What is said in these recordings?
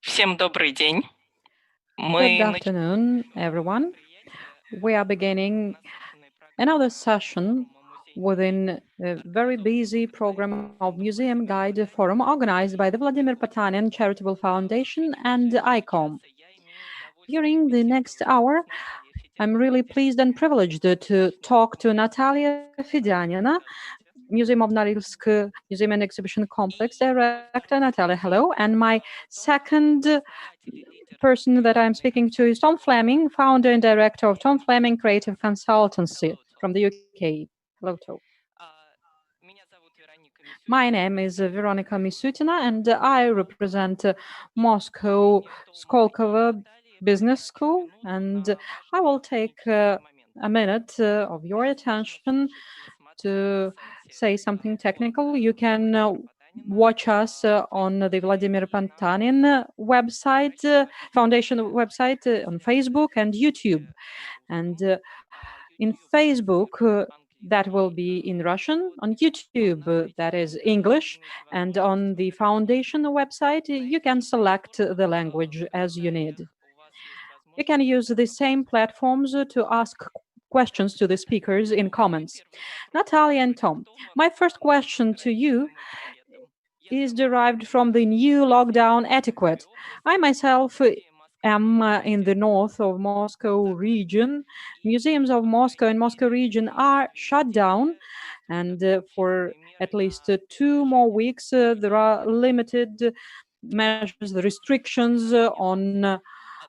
Всем добрый день. Good afternoon, everyone. We are beginning another session within a very busy program of Museum Guide Forum organized by the Vladimir Potanin Charitable Foundation and ICOM. During the next hour, I'm really pleased and privileged to talk to Natalia Fedyanina, Museum of Norilsk Museum and Exhibition Complex Director. Natalia, hello. And my second person that I'm speaking to is Tom Fleming, founder and director of Tom Fleming Creative Consultancy from the UK. Hello, Tom. My name is Veronica Misutina, and I represent Moscow Skolkovo Business School. And I will take a minute of your attention to say something technical. You can watch us on the Vladimir Potanin website, foundation website, on Facebook and YouTube. And in Facebook, that will be in Russian. On YouTube, that is English. And on the foundation website, you can select the language as you need. You can use the same platforms to ask questions to the speakers in comments. Natalia and Tom, my first question to you is derived from the new lockdown etiquette. I myself am in the north of Moscow region. Museums of Moscow and Moscow region are shut down, and for at least 2 more weeks, there are limited measures, the restrictions on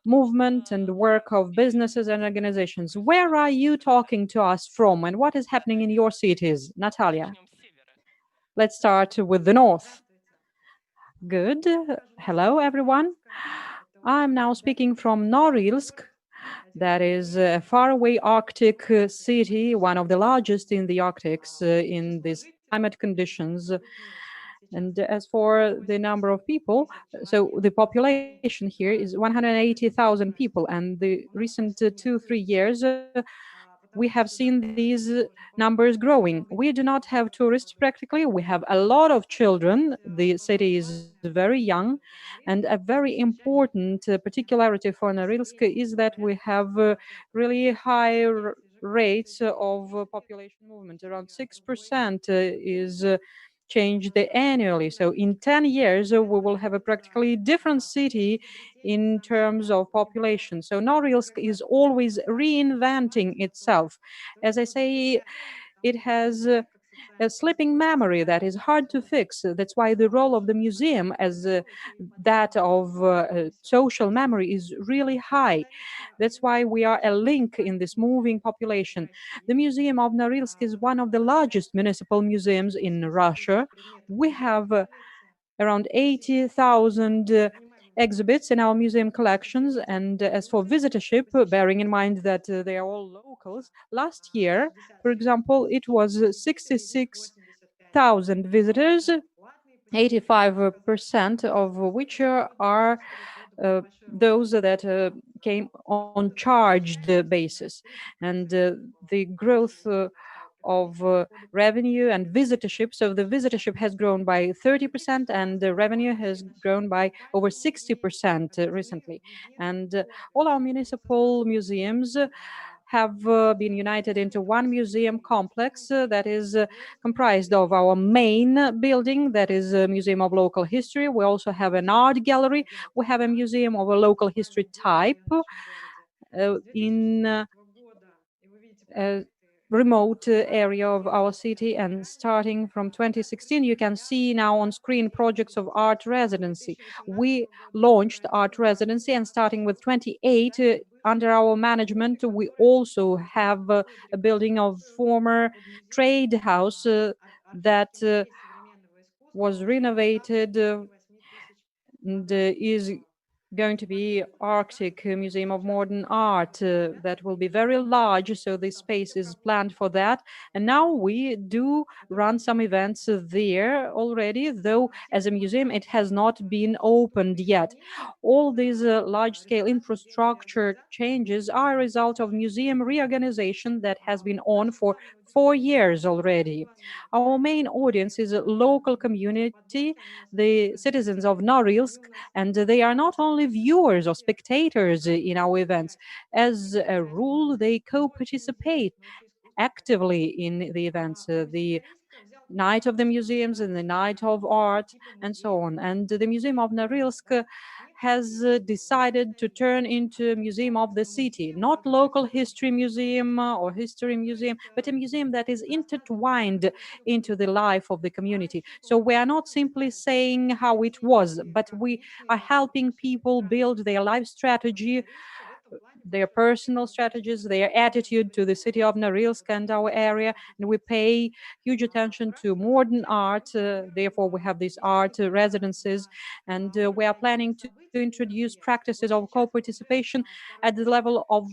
movement and work of businesses and organizations. Where are you talking to us from, and what is happening in your cities? Natalia, let's start with the north. Good. Hello, everyone. I'm now speaking from Norilsk. That is a faraway Arctic city, one of the largest in the Arctics in these climate conditions. And as for the number of people, so the population here is 180,000 people, and the recent 2-3 years, we have seen these numbers growing. We do not have tourists practically. We have a lot of children. The city is very young. And a very important particularity for Norilsk is that we have really high rates of population movement. Around 6% is changed annually. So in 10 years, we will have a practically different city in terms of population. So Norilsk is always reinventing itself. As I say, it has a slipping memory that is hard to fix. That's why the role of the museum as that of social memory is really high. That's why we are a link in this moving population. The Museum of Norilsk is one of the largest municipal museums in Russia. We have around 80,000 exhibits in our museum collections. And as for visitorship, bearing in mind that they are all locals, last year, for example, it was 66,000 visitors, 85% of which are those that came on charged basis. And the growth of revenue and visitorship. So the visitorship has grown by 30% and the revenue has grown by over 60% recently. And all our municipal museums have been united into one museum complex that is comprised of our main building, that is a museum of local history. We also have an art gallery. We have a museum of a local history type in a remote area of our city. And starting from 2016, you can see now on screen projects of art residency. We launched art residency, and starting with 28 under our management, we also have a building of former trade house that was renovated and is going to be Arctic Museum of Modern Art that will be very large, so the space is planned for that. And now we do run some events there already, though as a museum it has not been opened yet. All these large-scale infrastructure changes are a result of museum reorganization that has been on for 4 years already. Our main audience is a local community, the citizens of Norilsk, and they are not only viewers or spectators in our events. As a rule, they co-participate actively in the events. The night of the museums and the night of art and so on. And the Museum of Norilsk has decided to turn into a museum of the city, not local history museum or history museum, but a museum that is intertwined into the life of the community. So we are not simply saying how it was, but we are helping people build their life strategy, their personal strategies, their attitude to the city of Norilsk and our area. And we pay huge attention to modern art. Therefore, we have these art residences. And we are planning to introduce practices of co-participation at the level of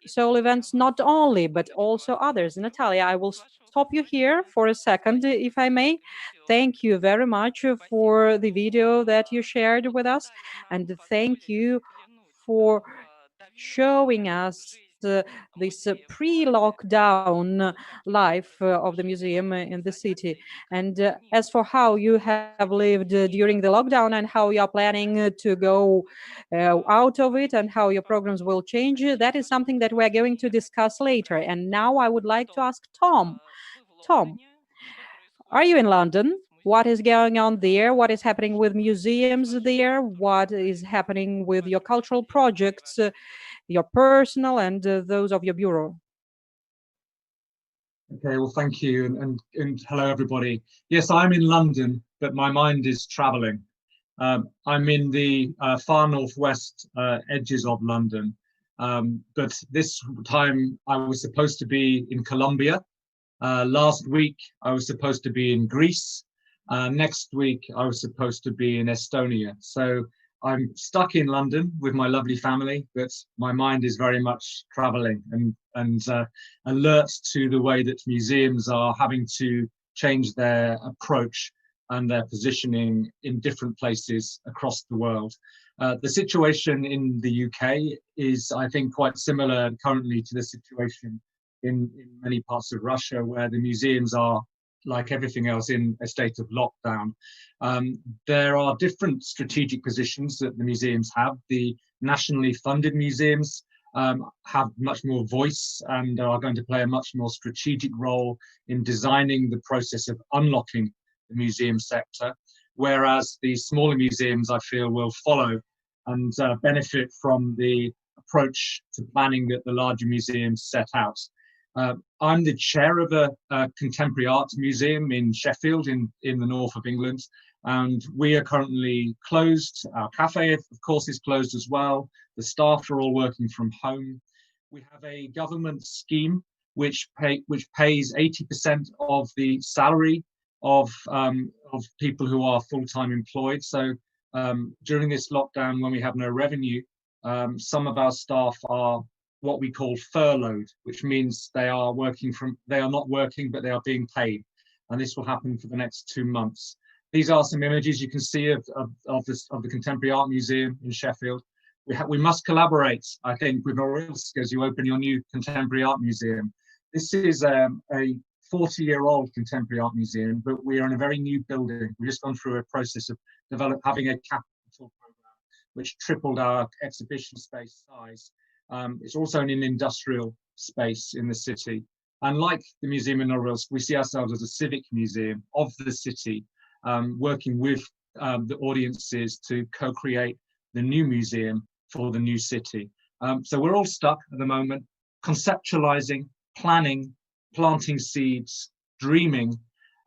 sole events, not only, but also others. Natalia, I will stop you here for a second, if I may. Thank you very much for the video that you shared with us. And thank you for showing us this pre-lockdown life of the museum in the city. And as for how you have lived during the lockdown and how you are planning to go out of it and how your programs will change, that is something that we're going to discuss later. And now I would like to ask Tom. Tom, are you in London? What is going on there? What is happening with museums there? What is happening with your cultural projects, your personal and those of your bureau? Okay, well, thank you, and hello, everybody. Yes, I'm in London, but my mind is traveling. I'm in the far northwest edges of London, but this time I was supposed to be in Colombia. Last week I was supposed to be in Greece. Next week I was supposed to be in Estonia. So I'm stuck in London with my lovely family, but my mind is very much traveling and alert to the way that museums are having to change their approach and their positioning in different places across the world. The situation in the UK is, I think, quite similar currently to the situation in many parts of Russia, where the museums are, like everything else, in a state of lockdown. There are different strategic positions that the museums have. The nationally funded museums have much more voice and are going to play a much more strategic role in designing the process of unlocking the museum sector, whereas the smaller museums, I feel, will follow and benefit from the approach to planning that the larger museums set out. I'm the chair of a contemporary art museum in Sheffield, in the north of England, and we are currently closed. Our cafe, of course, is closed as well. The staff are all working from home. We have a government scheme which pays 80% of the salary of people who are full-time employed. So during this lockdown, when we have no revenue, some of our staff are what we call furloughed, which means they are not working, but they are being paid. And this will happen for the next 2 months. These are some images you can see of the Contemporary Art Museum in Sheffield. We must collaborate, I think, with Norilsk as you open your new Contemporary Art Museum. This is a 40-year-old Contemporary Art Museum, but we are in a very new building. We've just gone through a process of having a capital program, which tripled our exhibition space size. It's also in an industrial space in the city. And like the museum in Norilsk, we see ourselves as a civic museum of the city, working with the audiences to co-create the new museum for the new city. So we're all stuck at the moment, conceptualizing, planning, planting seeds, dreaming.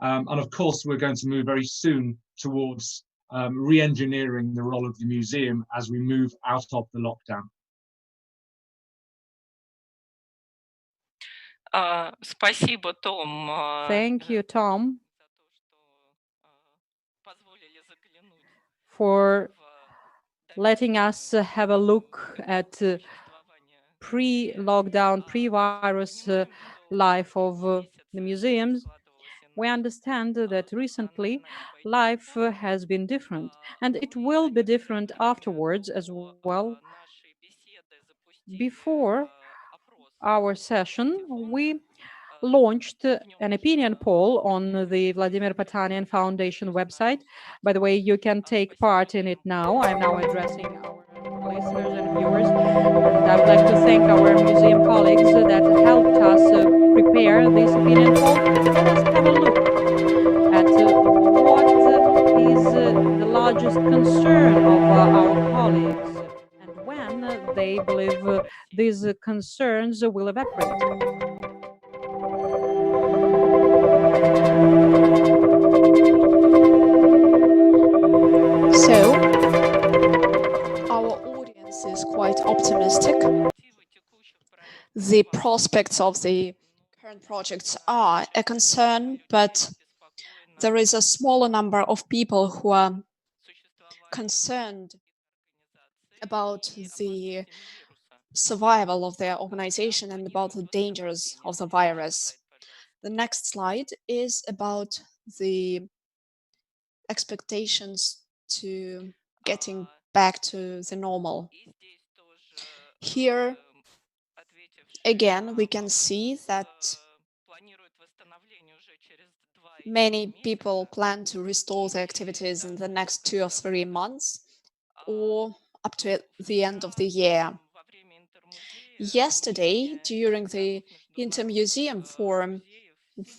And of course, we're going to move very soon towards re-engineering the role of the museum as we move out of the lockdown. Спасибо, Том. Thank you, Tom, for letting us have a look at pre-lockdown, pre-virus life of the museums. We understand that recently life has been different, and it will be different afterwards as well. Before our session, we launched an opinion poll on the Vladimir Potanian Foundation website. By the way, you can take part in it now. I'm now addressing our listeners and viewers, and I would like to thank our museum colleagues that helped us prepare this opinion poll. Let us have a look at what is the largest concern of our colleagues and when they believe these concerns will evaporate. So, our audience is quite optimistic. The prospects of the current projects are a concern, but there is a smaller number of people who are concerned about the survival of their organization and about the dangers of the virus. The next slide is about the expectations to getting back to the normal. Here, again, we can see that many people plan to restore their activities in the next 2 or 3 months or up to the end of the year. Yesterday, during the Inter-Museum Forum,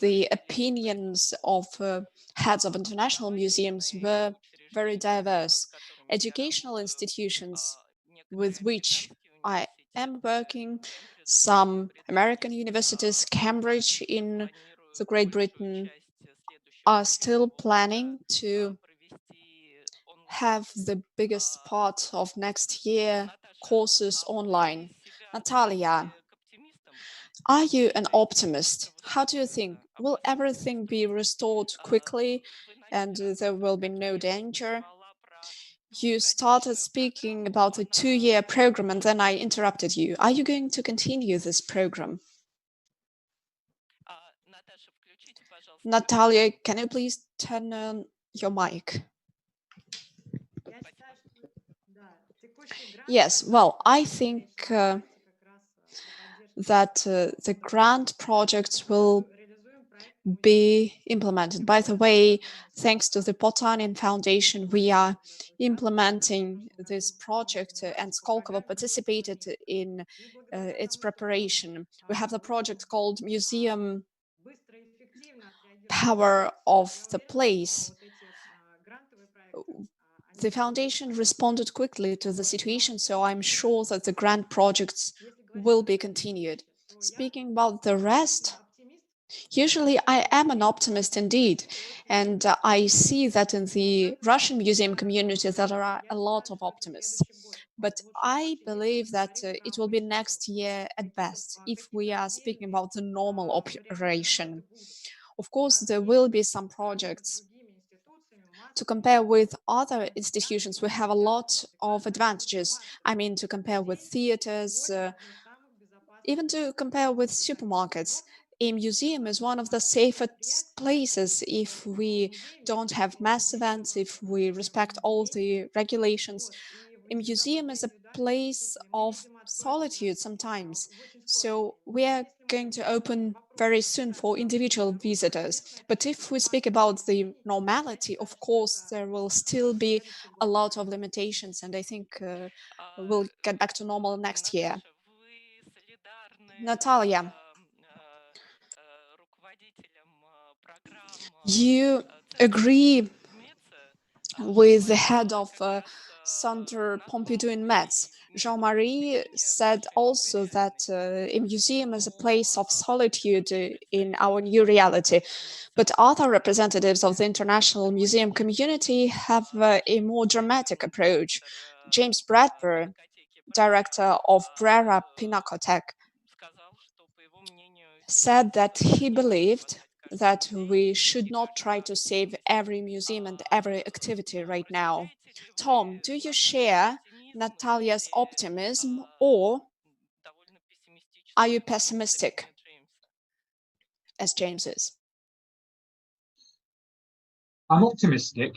the opinions of heads of international museums were very diverse. Educational institutions with which I am working, some American universities, Cambridge in the Great Britain, are still planning to have the biggest part of next year courses online. Natalia, are you an optimist? How do you think? Will everything be restored quickly and there will be no danger? You started speaking about a 2-year program and then I interrupted you. Are you going to continue this program? Natalia, can you please turn on your mic? Yes, well, I think that the grant projects will be implemented. By the way, thanks to the Potanian Foundation, we are implementing this project and Skolkovo participated in its preparation. We have the project called Museum Power of the Place. The foundation responded quickly to the situation, so I'm sure that the grant projects will be continued. Speaking about the rest, usually I am an optimist indeed, and I see that in the Russian museum community there are a lot of optimists. But I believe that it will be next year at best, if we are speaking about the normal operation. Of course, there will be some projects. To compare with other institutions, we have a lot of advantages. I mean, to compare with theaters, even to compare with supermarkets. A museum is one of the safest places if we don't have mass events, if we respect all the regulations. A museum is a place of solitude sometimes. So we are going to open very soon for individual visitors. But if we speak about the normality, of course, there will still be a lot of limitations. And I think we'll get back to normal next year. Natalia, you agree with the head of Centre Pompidou in Metz. Jean-Marie said also that a museum is a place of solitude in our new reality. But other representatives of the international museum community have a more dramatic approach. James Bradbury, director of Brera Pinakothek, said that he believed that we should not try to save every museum and every activity right now. Tom, do you share Natalia's optimism, or are you pessimistic, as James is? I'm optimistic,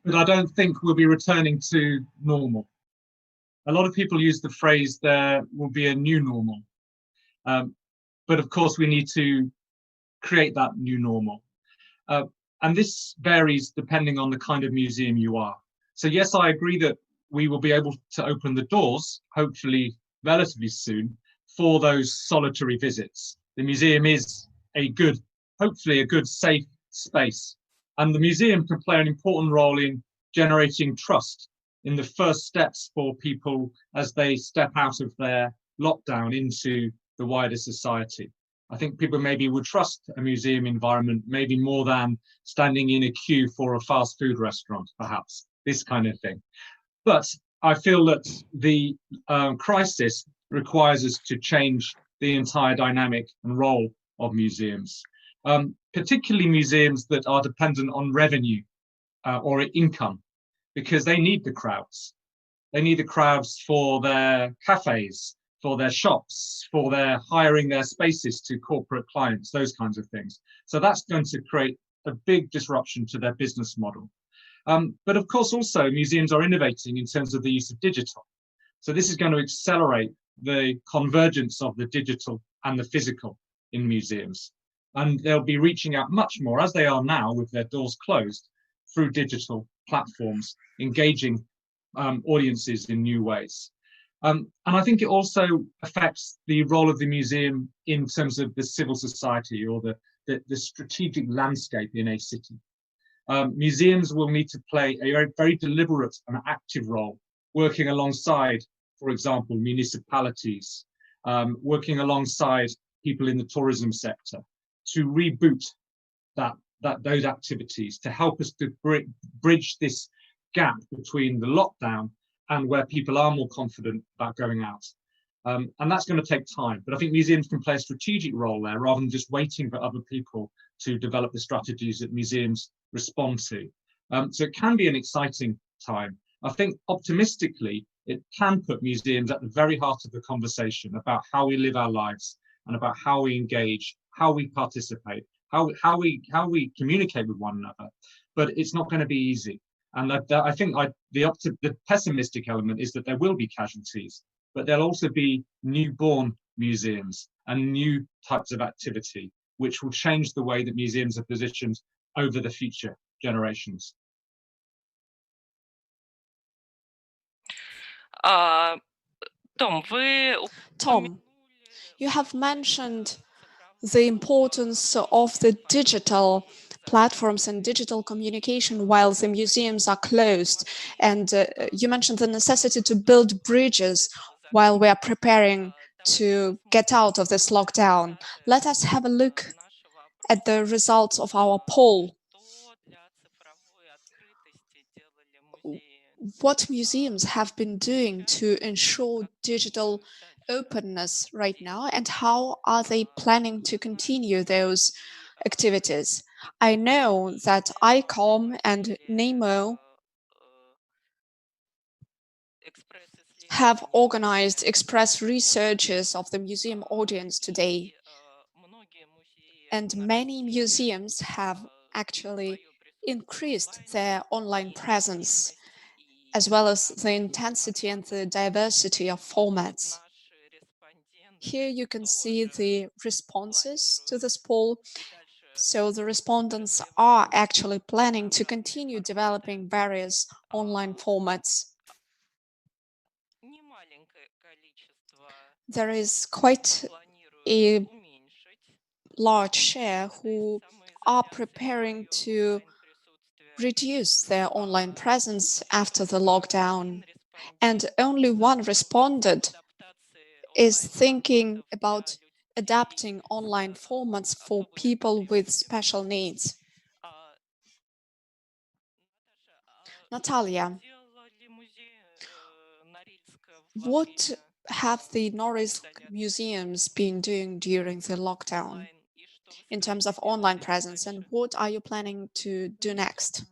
but I don't think we'll be returning to normal. A lot of people use the phrase there will be a new normal. But of course, we need to create that new normal. And this varies depending on the kind of museum you are. So yes, I agree that we will be able to open the doors, hopefully relatively soon, for those solitary visits. The museum is hopefully a good, safe space. And the museum can play an important role in generating trust in the first steps for people as they step out of their lockdown into the wider society. I think people maybe would trust a museum environment maybe more than standing in a queue for a fast food restaurant, perhaps, this kind of thing. But I feel that the crisis requires us to change the entire dynamic and role of museums, particularly museums that are dependent on revenue or income, because they need the crowds. They need the crowds for their cafes, for their shops, for their hiring their spaces to corporate clients, those kinds of things. So that's going to create a big disruption to their business model. But of course, also museums are innovating in terms of the use of digital. So this is going to accelerate the convergence of the digital and the physical in museums. And they'll be reaching out much more, as they are now with their doors closed, through digital platforms, engaging audiences in new ways. And I think it also affects the role of the museum in terms of the civil society or the strategic landscape in a city. Museums will need to play a very, very deliberate and active role, working alongside, for example, municipalities, working alongside people in the tourism sector to reboot those activities, to help us to bridge this gap between the lockdown and where people are more confident about going out. And that's going to take time. But I think museums can play a strategic role there rather than just waiting for other people to develop the strategies that museums respond to. So it can be an exciting time. I think optimistically, it can put museums at the very heart of the conversation about how we live our lives and about how we engage, how we participate, how we communicate with one another. But it's not going to be easy. And I think the pessimistic element is that there will be casualties, but there'll also be newborn museums and new types of activity, which will change the way that museums are positioned over the future generations. Том, Tom, you have mentioned the importance of the digital platforms and digital communication while the museums are closed. And you mentioned the necessity to build bridges while we are preparing to get out of this lockdown. Let us have a look at the results of our poll. What museums have been doing to ensure digital openness right now, and how are they planning to continue those activities? I know that ICOM and NEMO have organized express researches of the museum audience today, and many museums have actually increased their online presence, as well as the intensity and the diversity of formats. Here you can see the responses to this poll. So the respondents are actually planning to continue developing various online formats. There is quite a large share who are preparing to reduce their online presence after the lockdown, and only one respondent is thinking about adapting online formats for people with special needs. Natalia, what have the Norilsk museums been doing during the lockdown in terms of online presence, and what are you planning to do next?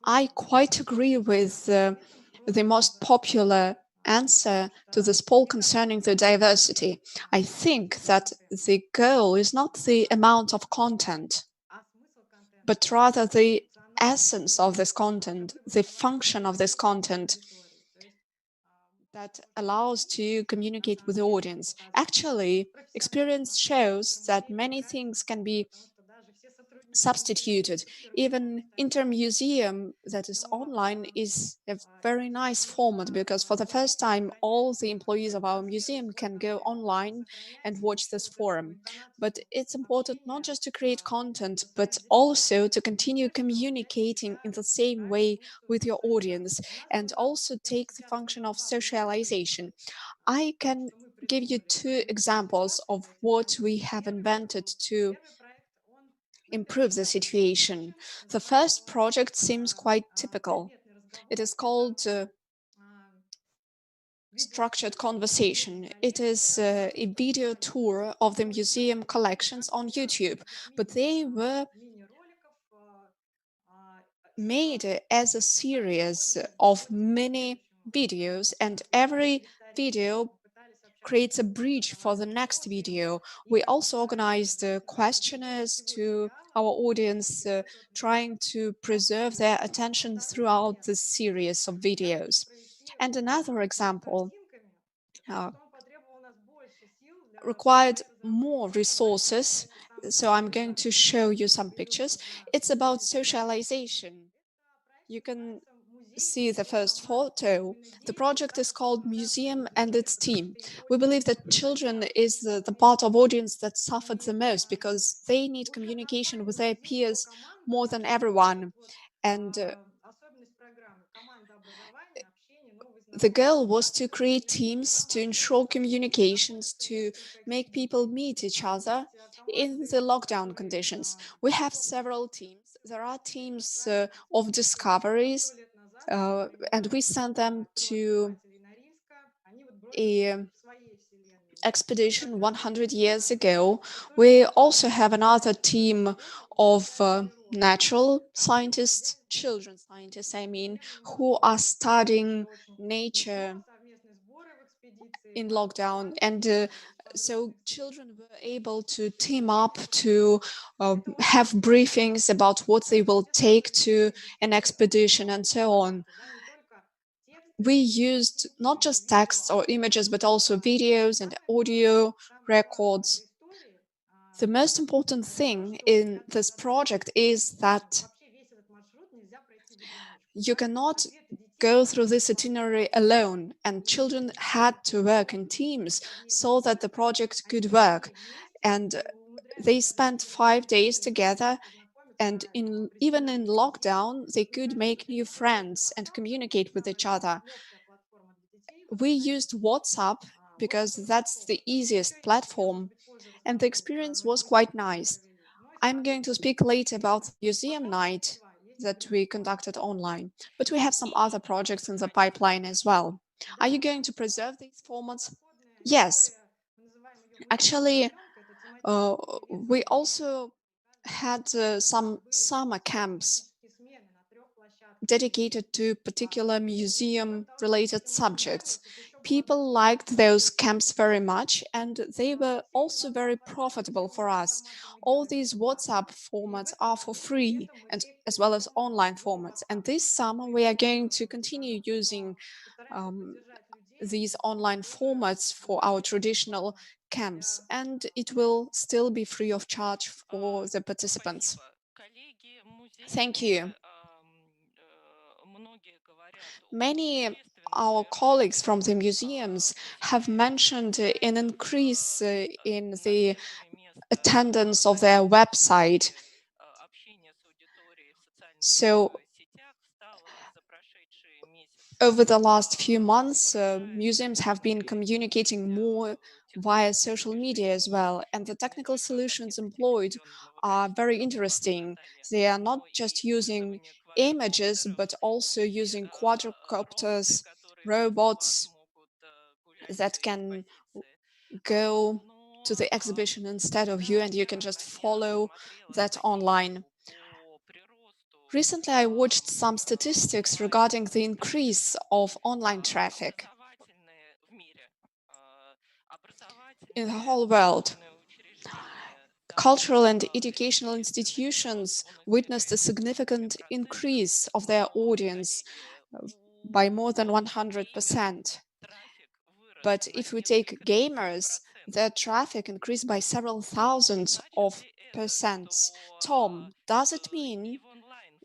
I quite agree with the most popular answer to this poll concerning the diversity. I think that the goal is not the amount of content, but rather the essence of this content, the function of this content that allows to communicate with the audience. Actually, experience shows that many things can be substituted. Even inter-museum that is online is a very nice format, because for the first time all the employees of our museum can go online and watch this forum. But it's important not just to create content, but also to continue communicating in the same way with your audience, and also take the function of socialization. I can give you two examples of what we have invented to improve the situation. The first project seems quite typical. It is called Structured Conversation. It is a video tour of the museum collections on YouTube, but they were made as a series of mini videos, and every video creates a bridge for the next video. We also organized questionnaires to our audience, trying to preserve their attention throughout this series of videos. And another example required more resources, so I'm going to show you some pictures. It's about socialization. You can see the first photo. The project is called Museum and its Team. We believe that children is the part of audience that suffered the most, because they need communication with their peers more than everyone. And the goal was to create teams to ensure communications, to make people meet each other in the lockdown conditions. We have several teams. There are teams of discoveries, and we send them to a expedition 100 years ago. We also have another team of natural scientists, children scientists, I mean, who are studying nature in lockdown. And so children were able to team up to have briefings about what they will take to an expedition and so on. We used not just texts or images, but also videos and audio records. The most important thing in this project is that you cannot go through this itinerary alone, and children had to work in teams so that the project could work. And they spent 5 days together, and even in lockdown, they could make new friends and communicate with each other. We used WhatsApp because that's the easiest platform, and the experience was quite nice. I'm going to speak later about the museum night that we conducted online, but we have some other projects in the pipeline as well. Are you going to preserve these formats? Yes. Actually, we also had some summer camps dedicated to particular museum-related subjects. People liked those camps very much, and they were also very profitable for us. All these WhatsApp formats are for free, and as well as online formats. And this summer, we are going to continue using these online formats for our traditional camps, and it will still be free of charge for the participants. Thank you. Many our colleagues from the museums have mentioned an increase in the attendance of their website. So over the last few months, museums have been communicating more via social media as well, and the technical solutions employed are very interesting. They are not just using images, but also using quadrocopters, robots that can go to the exhibition instead of you, and you can just follow that online. Recently, I watched some statistics regarding the increase of online traffic in the whole world. Cultural and educational institutions witnessed a significant increase of their audience by more than 100%. But if we take gamers, their traffic increased by several thousands of percents. Tom, does it mean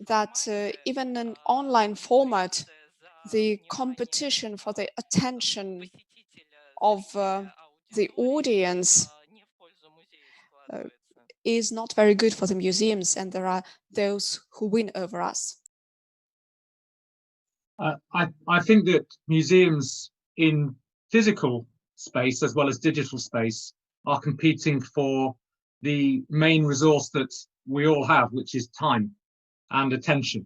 that even in online format, the competition for the attention of the audience is not very good for the museums, and there are those who win over us? I think that museums in physical space as well as digital space are competing for the main resource that we all have, which is time and attention.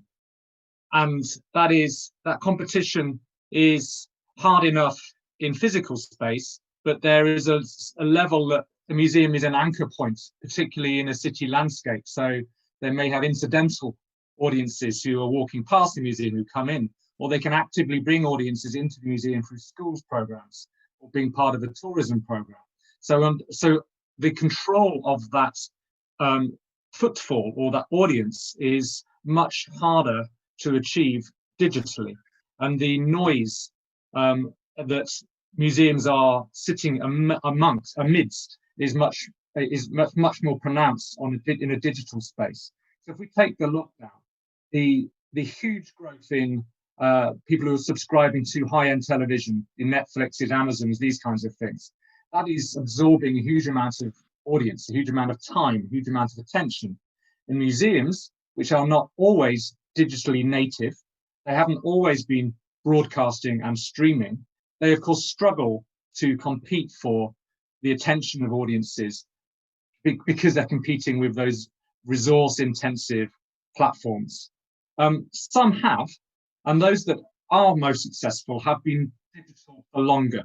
And that competition is hard enough in physical space, but there is a level that the museum is an anchor point, particularly in a city landscape. So they may have incidental audiences who are walking past the museum who come in, or they can actively bring audiences into the museum through schools programs or being part of a tourism program. So the control of that footfall or that audience is much harder to achieve digitally, and the noise that museums are sitting amidst is much more pronounced in a digital space. So if we take the lockdown, the huge growth in people who are subscribing to high-end television, in Netflix's, Amazon's, these kinds of things, that is absorbing a huge amount of audience, a huge amount of time, a huge amount of attention. In museums, which are not always digitally native, they haven't always been broadcasting and streaming, they of course struggle to compete for the attention of audiences because they're competing with those resource-intensive platforms. Some have, and those that are most successful have been digital for longer.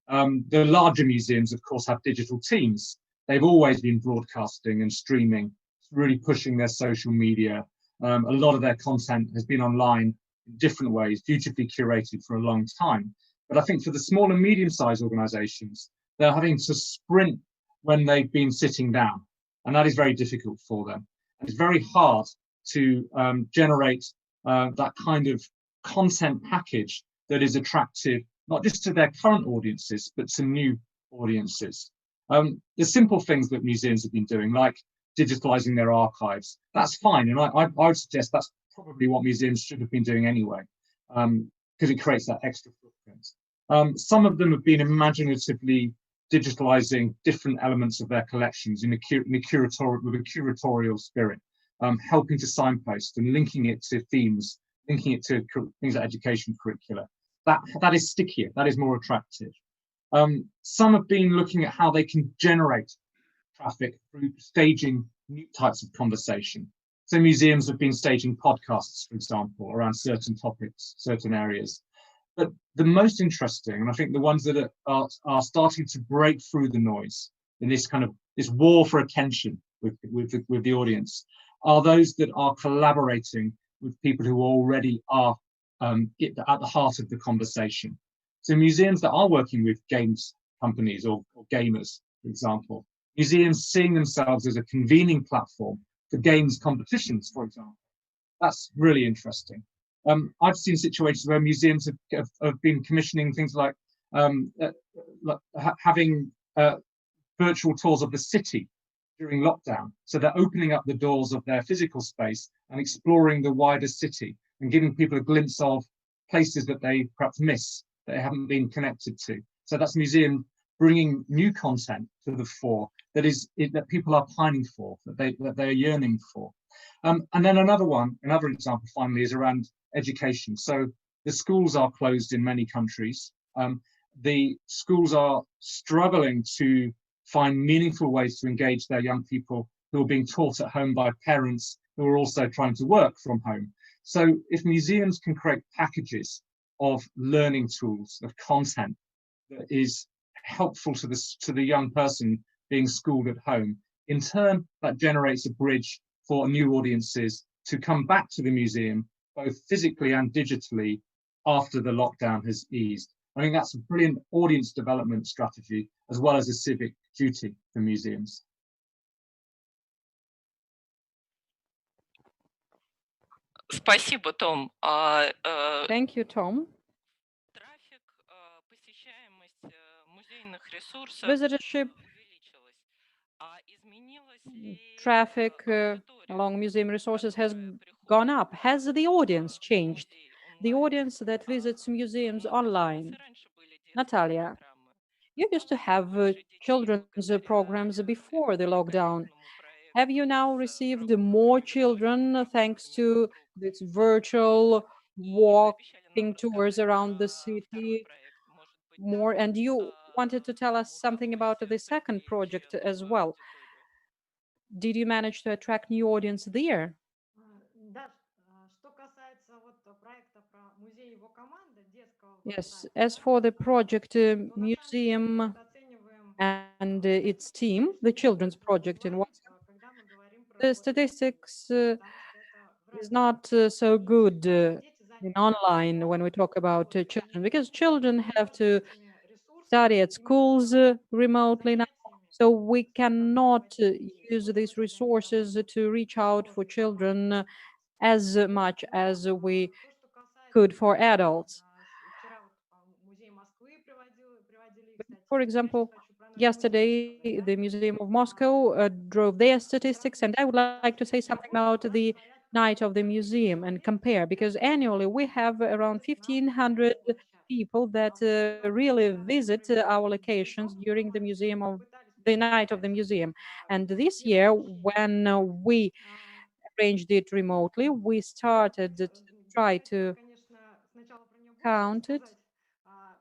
The larger museums, of course, have digital teams. They've always been broadcasting and streaming, really pushing their social media. A lot of their content has been online in different ways, beautifully curated for a long time. But I think for the small and medium-sized organizations, they're having to sprint when they've been sitting down, and that is very difficult for them. And it's very hard to generate that kind of content package that is attractive, not just to their current audiences, but to new audiences. The simple things that museums have been doing, like digitalizing their archives, that's fine. And I would suggest that's probably what museums should have been doing anyway, because it creates that extra footprint. Some of them have been imaginatively digitalizing different elements of their collections with a curatorial spirit, helping to signpost and linking it to themes, linking it to things like education curricula. That is stickier, that is more attractive. Some have been looking at how they can generate traffic through staging new types of conversation. So museums have been staging podcasts, for example, around certain topics, certain areas. But the most interesting, and I think the ones that are starting to break through the noise in this kind of this war for attention with the audience, are those that are collaborating with people who already are at the heart of the conversation. So museums that are working with games companies or gamers, for example, museums seeing themselves as a convening platform for games competitions, for example. That's really interesting. I've seen situations where museums have been commissioning things like having virtual tours of the city during lockdown. So they're opening up the doors of their physical space and exploring the wider city and giving people a glimpse of places that they perhaps miss, that they haven't been connected to. So that's museum bringing new content to the fore that people are pining for, that they're yearning for. And then another example finally is around education. So the schools are closed in many countries. The schools are struggling to find meaningful ways to engage their young people who are being taught at home by parents who are also trying to work from home. So if museums can create packages of learning tools, of content that is helpful to the young person being schooled at home, in turn that generates a bridge for new audiences to come back to the museum, both physically and digitally, after the lockdown has eased. I think that's a brilliant audience development strategy, as well as a civic duty for museums. Спасибо, Том. Thank you, Tom. Трафик, посещаемость музейных ресурсов Visitorship, увеличилась. Изменилась ли traffic аудитория, along museum resources has которая gone приходит up. Has the audience в changed? музей The онлайн? audience that visits museums Может быть, у вас online. и раньше были детские Natalia, программы, you used to have больше детей children's благодаря programs before the lockdown. великолепному Have you проекту now с received more правоохранительными children thanks органами to вокруг this города? virtual И вы обещали нам walking tours рассказать around the про второй city проект, может быть, more? там And you wanted to tell us something about удалось the second привлечь project as новую well. аудиторию? Did you manage to attract new audience there? Да, что касается вот проекта про музей его команда детского Yes, веб-сайта, as да, for the project то на самом деле мы museum это оцениваем and its team, the статистику, children's которую project in называем, WhatsApp, когда мы говорим про the работу детей, statistics потому что это в is разных not so good дети in заняты в online when we школах, talk about работают children, они because children have to этими study ресурсами, at именно schools remotely now. занятиями, So we cannot скажем, и use these использовать они там resources to reach out for сложные children форматы. as much Но as we то, что касается, could for adults. вчера вот музей Москвы приводили их For статистику, я сейчас example, хочу про наш музей рассказать, yesterday да. the Museum of Moscow drove their statistics, and I would like to say Развитие something about города у нас the порядка night of the 1000 museum and человек, compare, because annually we have around приходят на 1,500 музейную площадку. people that А в этом году really мы visit провели our locations during the экспериментовую museum акцию, of попытались the night of посчитать the museum. And this количество year, посещений. when we А, arranged it remotely, we started to try Давайте я, to конечно, сначала про нее больше count it. рассказать. А,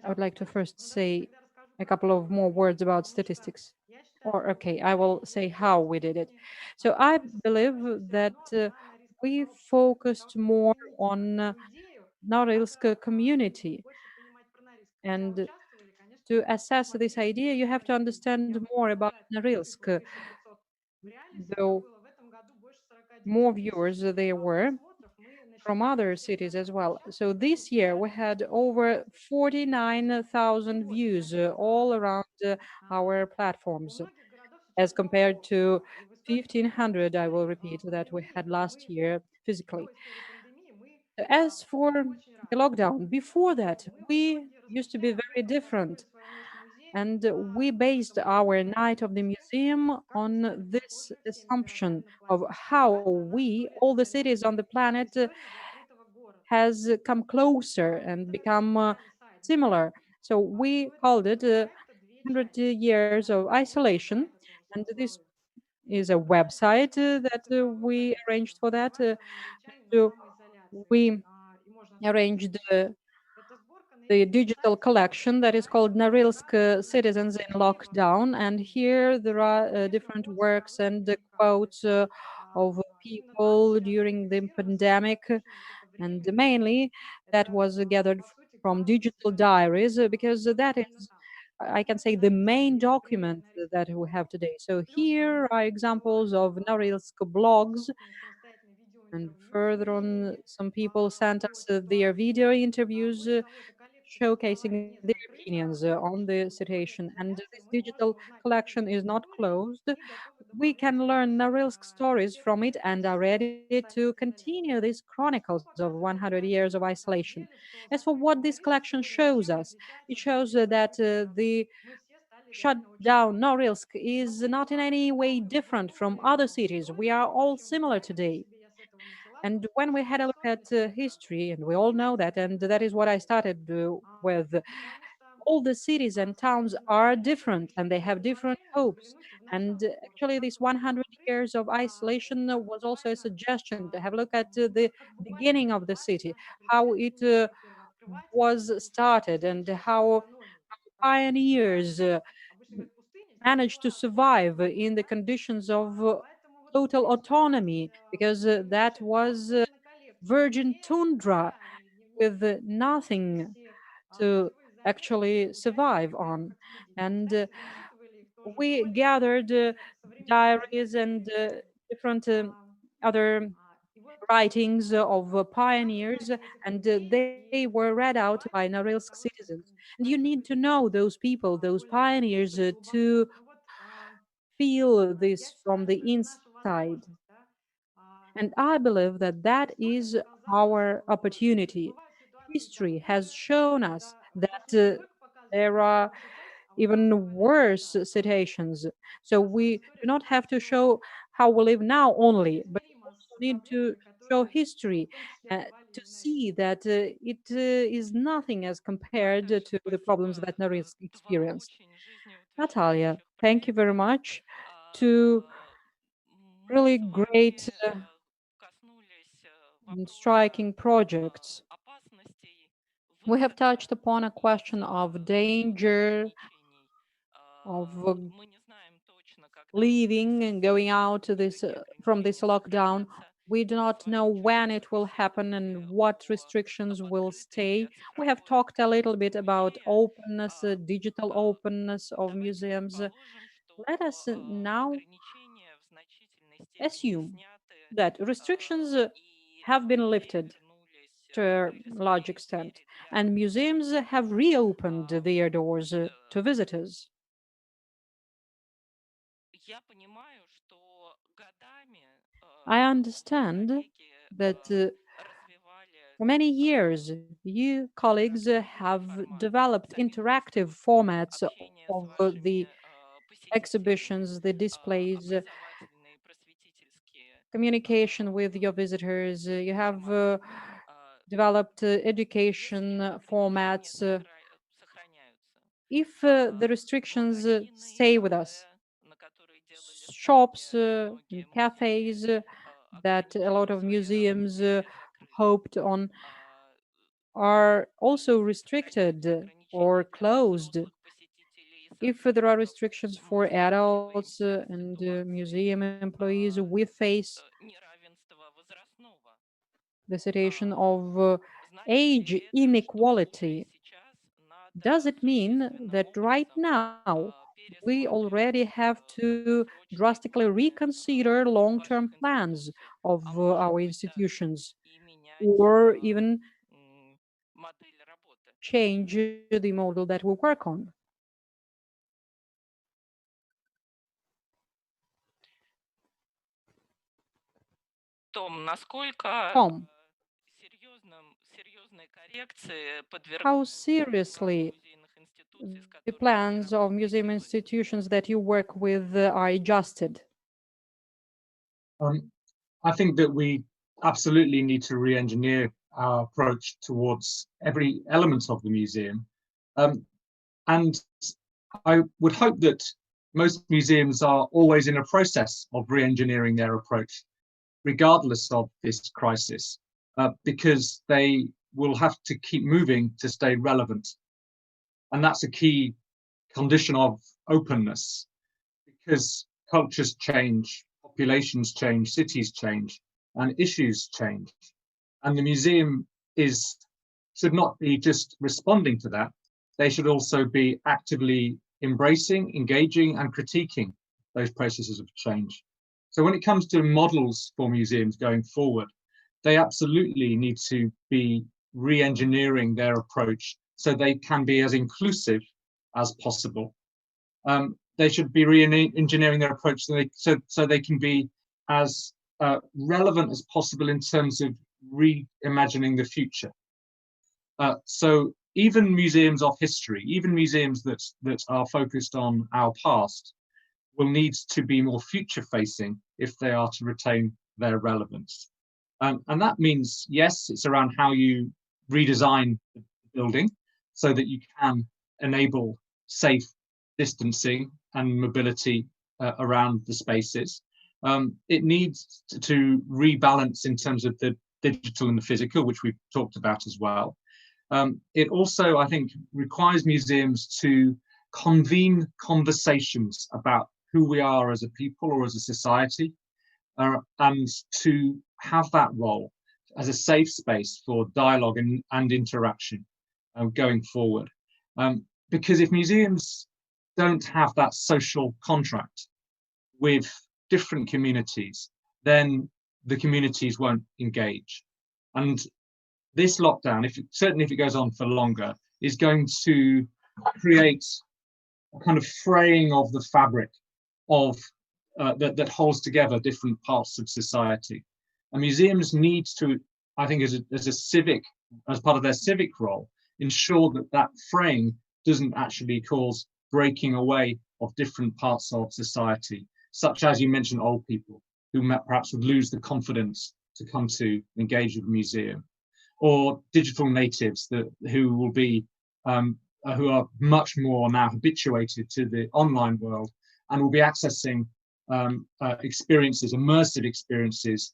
I would Сначала like to давайте, first ну давайте say тогда расскажу a про couple of какую more провели, words about потому что statistics. я считаю, Or, что okay, I will say если how we did it. сегодня So I мы believe сосредоточимся that на норильском we сообществе, для того, focused чтобы more оценить on эту идею, Norilsk надо community. больше понимать про Норильск. Хотя And участвовали, to конечно, assess this idea, фактически you have to очень люди. understand Я могу more about сказать, цифру Norilsk. 1500 в реале всегда Though было. В этом году больше 49 more тысяч viewers there were просмотров мы from насчитали other на cities as территории well. площадки. So Это this year we порядка had 50 over человек. И 49,000вот, views значит, all around our у platforms, многих городов as сейчас compared по-другому. to И в в 1,500, I will истории repeat, that we пандемии had last мы year до physically. истории пандемии мы As for были очень the разные. lockdown, before that, Мы в we итоге, used to be размышляя об very этом, different. построили свою ночь музея And we по based этому our проекту night of the Норильска, museum как мы стали on this похожи всеми assumption городами на of планете. how Называется она we, «История all the закрытого cities on the города». planet, История закрытого города. has come closer and Интернет это become официальный сайт музея. similar. So У we этого called it проекта две 100 части. years of Есть isolation. сайт, это And this замысловой is a веб-сайт, website это that цифровой we arranged изоляции. for that. Называется она «Норильчане на So самоизоляции». we И можно открыть arranged ссылочку. Это сборка the digital collection that is called Norilsk Citizens in Lockdown. And here there are different works and quotes of people during the pandemic. And mainly that was gathered from digital diaries because that is, I can say, the main document that we have today. So here are examples of Norilsk blogs, and further on, some people sent us their video interviews showcasing their opinions on the situation. And this digital collection is not closed. We can learn Norilsk stories from it and are ready to continue these chronicles of 100 years of isolation. As for what this collection shows us, it shows that the shut down Norilsk is not in any way different from other cities. We are all similar today. And when we had a look at history, and we all know that, and that is what I started with, all the cities and towns are different and they have different hopes. And actually, this 100 years of isolation was also a suggestion to have a look at the beginning of the city, how it was started, and how pioneers managed to survive in the conditions of total autonomy, because that was virgin tundra with nothing to actually survive on. And we gathered diaries and different other writings of pioneers, and they were read out by Norilsk citizens. And you need to know those people, those pioneers, to feel this from the inside. And I believe that that is our opportunity. History has shown us that there are even worse situations. So we do not have to show how we live now only, but we also need to show history to see that it is nothing as compared to the problems that Norilsk experienced. Natalia, thank you very much to really great and striking projects. We have touched upon a question of danger, of leaving and going out to this from this lockdown. We do not know when it will happen and what restrictions will stay. We have talked a little bit about openness, digital openness of museums. Let us now assume that restrictions have been lifted to a large extent, and museums have reopened their doors to visitors. I understand that for many years, you colleagues have developed interactive formats of the exhibitions, the displays, communication with your visitors. You have developed education formats. If the restrictions stay with us, shops and cafes that a lot of museums hoped on are also restricted or closed. If there are restrictions for adults and museum employees, we face the situation of age inequality. Does it mean that right now we already have to drastically reconsider long-term plans of our institutions, or even change the model that we work on? Tom, how seriously the plans of museum institutions that you work with are adjusted? I think that we absolutely need to re-engineer our approach towards every element of the museum. And I would hope that most museums are always in a process of re-engineering their approach, regardless of this crisis, because they will have to keep moving to stay relevant. And that's a key condition of openness, because cultures change, populations change, cities change, and issues change. And the museum should not be just responding to that. They should also be actively embracing, engaging, and critiquing those processes of change. So when it comes to models for museums going forward, they absolutely need to be re-engineering their approach so they can be as inclusive as possible. They should be re-engineering their approach so they can be as relevant as possible in terms of reimagining the future. So even museums of history, even museums that are focused on our past, will need to be more future-facing if they are to retain their relevance. And that means, yes, it's around how you redesign the building so that you can enable safe distancing and mobility around the spaces. It needs to rebalance in terms of the digital and the physical, which we've talked about as well. It also, I think, requires museums to convene conversations about who we are as a people or as a society, and to have that role as a safe space for dialogue and interaction going forward. Because if museums don't have that social contract with different communities, then the communities won't engage. And this lockdown, certainly if it goes on for longer, is going to create a kind of fraying of the fabric of that holds together different parts of society. And museums need to, I think, as part of their civic role, ensure that that fraying doesn't actually cause breaking away of different parts of society, such as you mentioned, old people who perhaps would lose the confidence to come to engage with a museum, or digital natives who will be who are much more now habituated to the online world and will be accessing experiences, immersive experiences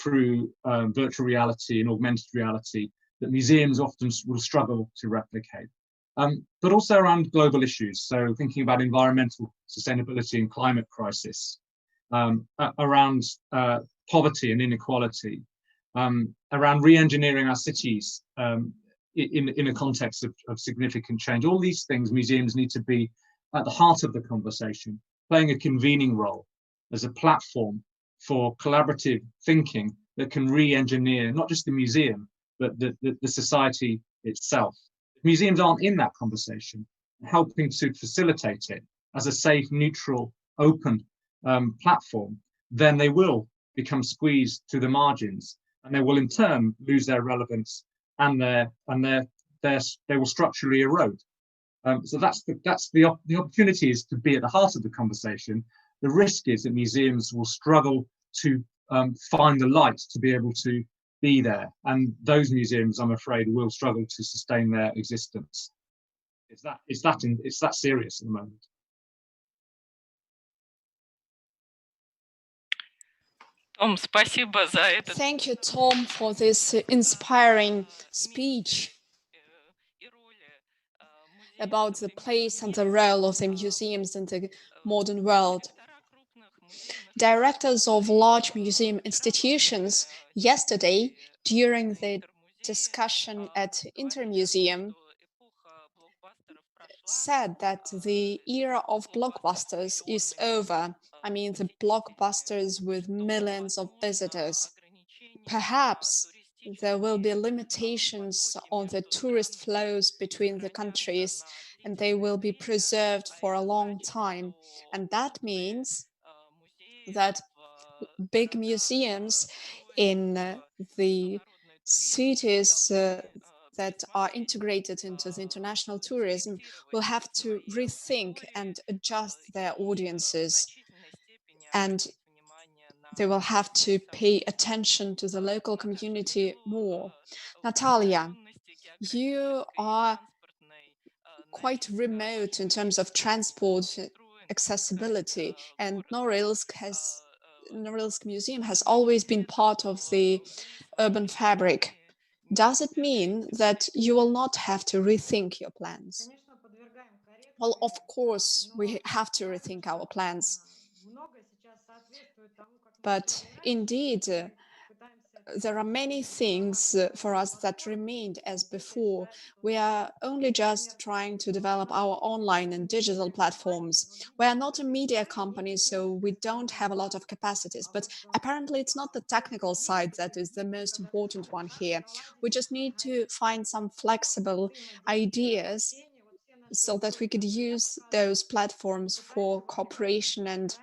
through virtual reality and augmented reality that museums often will struggle to replicate. But also around global issues, so thinking about environmental sustainability and climate crisis, around poverty and inequality, around re-engineering our cities in a context of significant change. All these things, museums need to be at the heart of the conversation, playing a convening role as a platform for collaborative thinking that can re-engineer not just the museum, but the society itself. If museums aren't in that conversation, helping to facilitate it as a safe, neutral, open platform, then they will become squeezed to the margins, and they will in turn lose their relevance, and they will structurally erode. So the opportunity is to be at the heart of the conversation. The risk is that museums will struggle to find the light to be able to be there, and those museums, I'm afraid, will struggle to sustain their existence. It's that serious at the moment. Том, спасибо за этот Thank you, Tom, for this inspiring speech about the place and the role of the museums in the modern world. Directors of large museum institutions yesterday, during the discussion at Intermuseum, said that the era of blockbusters is over. I mean, the blockbusters with millions of visitors. Perhaps there will be limitations on the tourist flows between the countries, and they will be preserved for a long time. And that means that big museums in the cities that are integrated into the international tourism will have to rethink and adjust their audiences, and they will have to pay attention to the local community more. Natalia, you are quite remote in terms of transport accessibility, and Norilsk Museum has always been part of the urban fabric. Does it mean that you will not have to rethink your plans? Конечно, подвергаем Well, of коррекции, course, но we have to кажется, rethink our что plans. много сейчас соответствует тому, как мы But жили раньше, indeed, мы пытаемся это there are many things for us that remained as before. We are only just trying to develop our online and digital platforms. We are not a media company, so we don't have a lot of capacities. But apparently, it's not the technical side that is the most important one here. We just need to find some flexible ideas so that we could use those platforms for cooperation and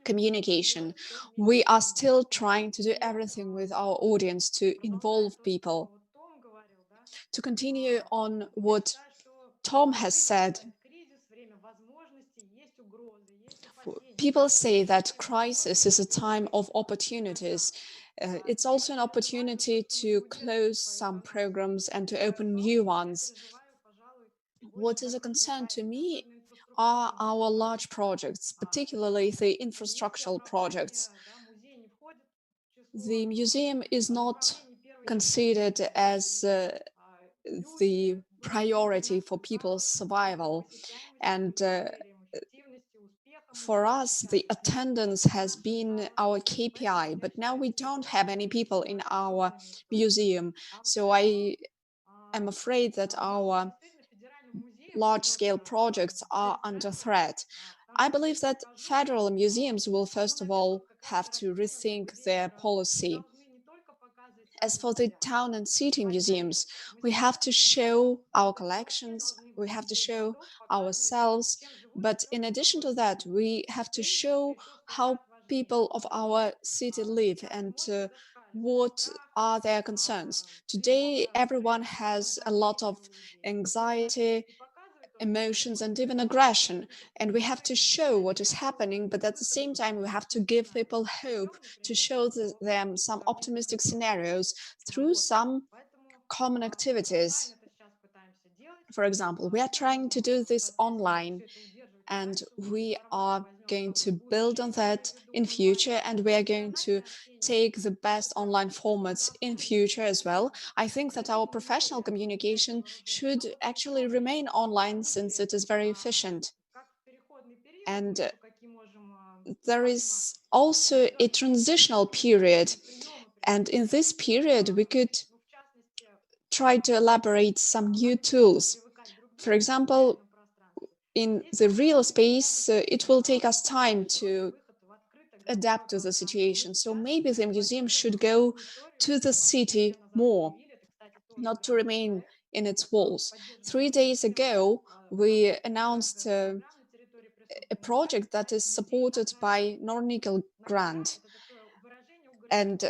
communication. We are still trying to do everything with our audience to involve people. To continue on what Tom has said, people say that crisis is a time of opportunities. It's also an opportunity to close some programs and to open new ones. What is a concern to me are our large projects, particularly the infrastructural projects. The museum is not considered as the priority for people's survival. And for us, the attendance has been our KPI, but now we don't have any people in our museum. So I am afraid that our large-scale projects are under threat. I believe that federal museums will first of all have to rethink their policy. As for the town and city museums, we have to show our collections, we have to show ourselves, but in addition to that, we have to show how people of our city live and what are their concerns. Today, everyone has a lot of anxiety, emotions, and even aggression, and we have to show what is happening, but at the same time we have to give people hope, to show them some optimistic scenarios through some common activities. For example, we are trying to do this online, and we are going to build on that in future, and we are going to take the best online formats in future as well. I think that our professional communication should actually remain online since it is very efficient. And there is also a transitional period, and in this period we could try to elaborate some new tools. For example, in the real space, it will take us time to adapt to the situation. So maybe the museum should go to the city more, not to remain in its walls. 3 days ago, we announced a project that is supported by Nornickel grant. And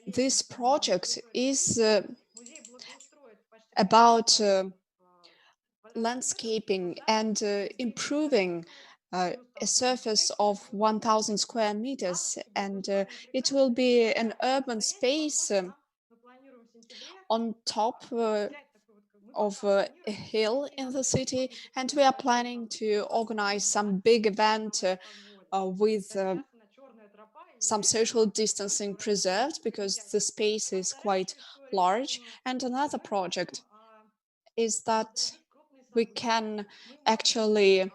this project is about landscaping and improving a surface of 1,000 square meters, and it will be an urban space on top of a hill in the city, and we are planning to organize some big event with some social distancing preserved because the space is quite large. And another project is that we can actually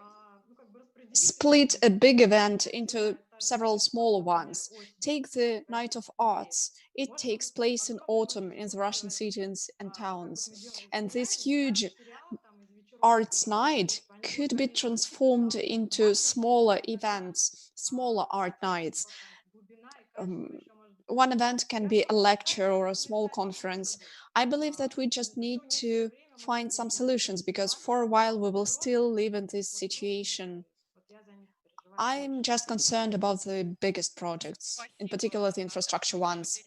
split a big event into several smaller ones. Take the Night of Arts. It takes place in autumn in the Russian cities and towns. And this huge arts night could be transformed into smaller events, smaller art nights. One event can be a lecture or a small conference. I believe that we just need to find some solutions, because for a while we will still live in this situation. I'm just concerned about the biggest projects, in particular the infrastructure ones.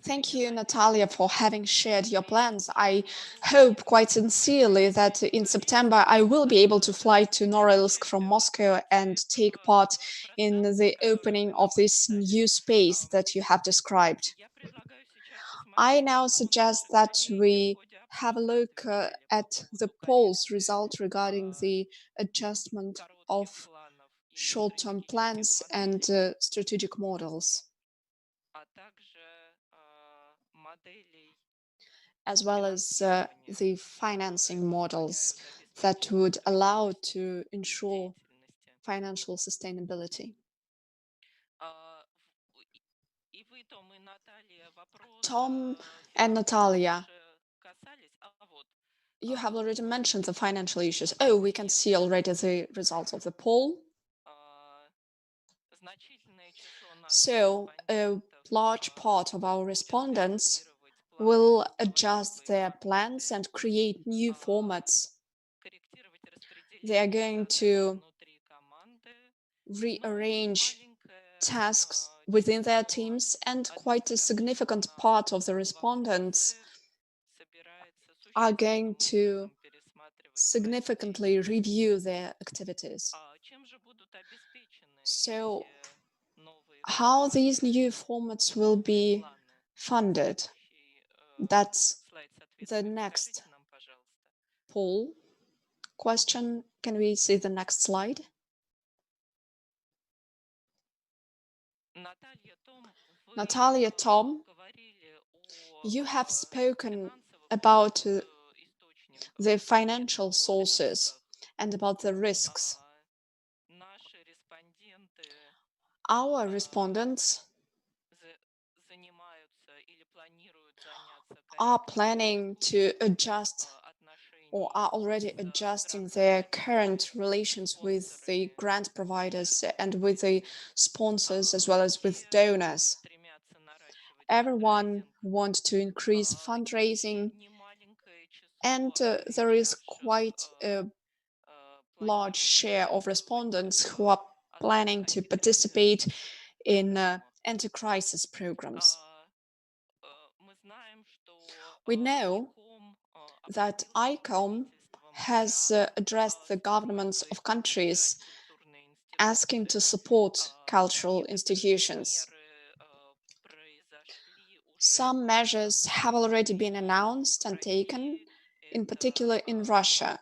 Thank you, Natalia, for having shared your plans. I hope quite sincerely that in September I will be able to fly to Norilsk from Moscow and take part in the opening of this new space that you have described. I now suggest that we have a look at the polls result regarding the adjustment of short-term plans and strategic models. as well as the financing models that would allow to ensure financial sustainability. Tom and Natalia, you have already mentioned the financial issues. Oh, we can see already the results of the poll. So a large part of our respondents will adjust their plans and create new formats. They are going to rearrange tasks within their teams, and quite a significant part of the respondents are going to significantly review their activities. So how these new formats will be funded, that's the next poll question. Can we see the next slide? Natalia, Tom, you have spoken about the financial sources and about the risks. Our respondents are planning to adjust or are already adjusting their current relations with the grant providers and with the sponsors as well as with donors. Everyone wants to increase fundraising, and there is quite a large share of respondents who are planning to participate in anti-crisis programs. We know that ICOM has addressed the governments of countries asking to support cultural institutions. Some measures have already been announced and taken, in particular in Russia.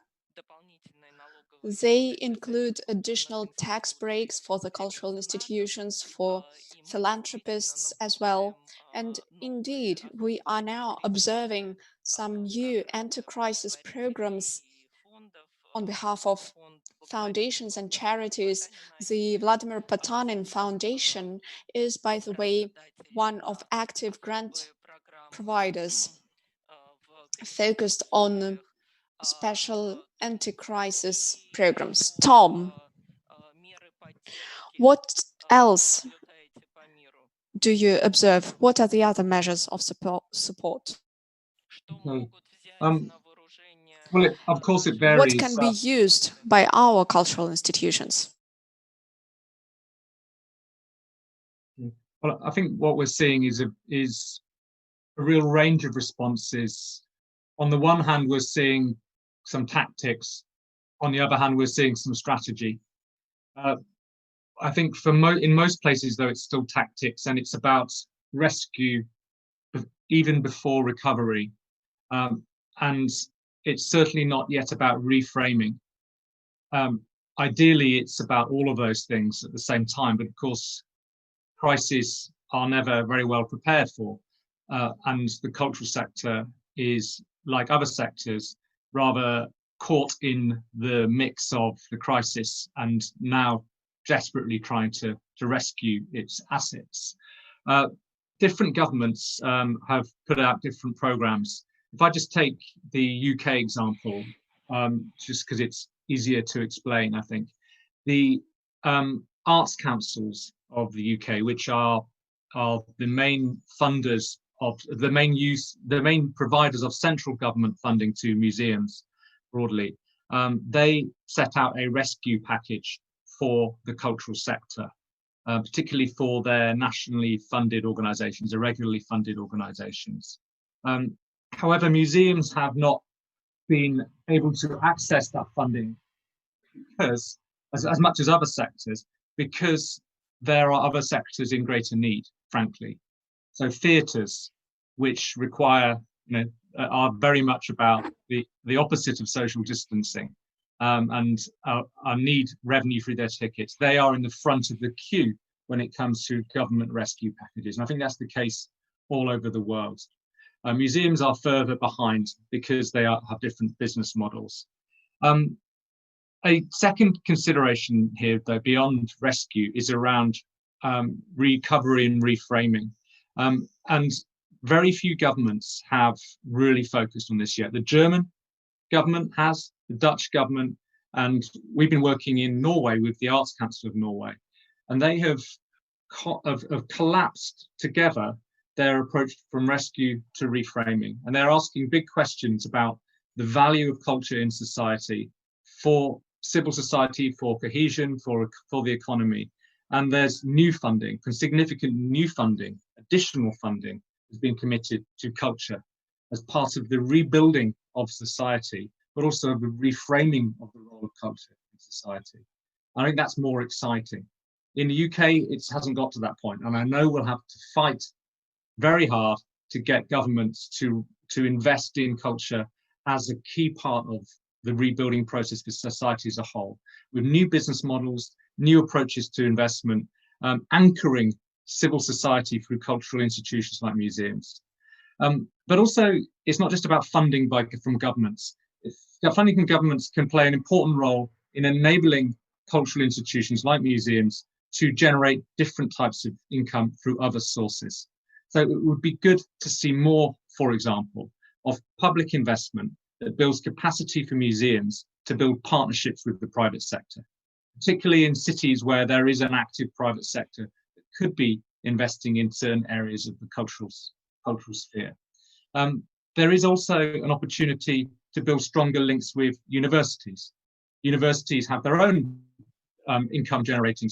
They include additional tax breaks for the cultural institutions, for philanthropists as well. And indeed, we are now observing some new anti-crisis programs on behalf of foundations and charities. The Vladimir Potanin Foundation is, by the way, one of active grant providers focused on special anti-crisis programs. Tom, what else do you observe? What are the other measures of support? Okay. Well, of course, it varies. What can be used by our cultural institutions? Well, I think what we're seeing is a real range of responses. On the one hand, we're seeing some tactics. On the other hand, we're seeing some strategy. I think in most places, though, it's still tactics, and it's about rescue even before recovery. And it's certainly not yet about reframing. Ideally, it's about all of those things at the same time, but of course, crises are never very well prepared for. And the cultural sector is, like other sectors, rather caught in the mix of the crisis and now desperately trying to rescue its assets. Different governments have put out different programs. If I just take the UK example, just because it's easier to explain, I think, the arts councils of the UK, which are the main funders of the main providers of central government funding to museums broadly, they set out a rescue package for the cultural sector, particularly for their nationally funded organisations, irregularly funded organisations. However, museums have not been able to access that funding because, as much as other sectors, because there are other sectors in greater need, frankly. So theatres, which require, are very much about the opposite of social distancing, and need revenue through their tickets. They are in the front of the queue when it comes to government rescue packages. And I think that's the case all over the world. Museums are further behind because they have different business models. A second consideration here, though, beyond rescue, is around recovery and reframing. And very few governments have really focused on this yet. The German government has, the Dutch government, and we've been working in Norway with the Arts Council of Norway, and they have collapsed together their approach from rescue to reframing. And they're asking big questions about the value of culture in society, for civil society, for cohesion, for the economy. And there's new funding, significant new funding, additional funding has been committed to culture as part of the rebuilding of society, but also the reframing of the role of culture in society. I think that's more exciting. In the UK, it hasn't got to that point, and I know we'll have to fight very hard to get governments to invest in culture as a key part of the rebuilding process for society as a whole, with new business models, new approaches to investment, anchoring civil society through cultural institutions like museums. But also, it's not just about funding from governments. Funding from governments can play an important role in enabling cultural institutions like museums to generate different types of income through other sources. So it would be good to see more, for example, of public investment that builds capacity for museums to build partnerships with the private sector, particularly in cities where there is an active private sector that could be investing in certain areas of the cultural sphere. There is also an opportunity to build stronger links with universities. Universities have their own income generating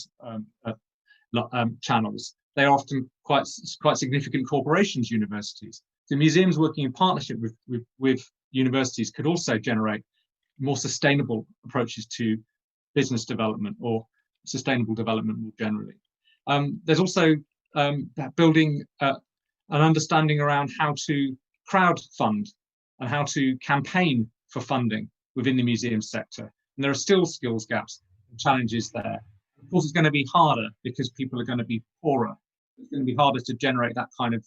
channels. They are often quite significant corporations, universities. So museums working in partnership with universities could also generate more sustainable approaches to business development or sustainable development more generally. There's also building an understanding around how to crowd fund and how to campaign for funding within the museum sector. And there are still skills gaps and challenges there. Of course, it's going to be harder because people are going to be poorer. It's going to be harder to generate that kind of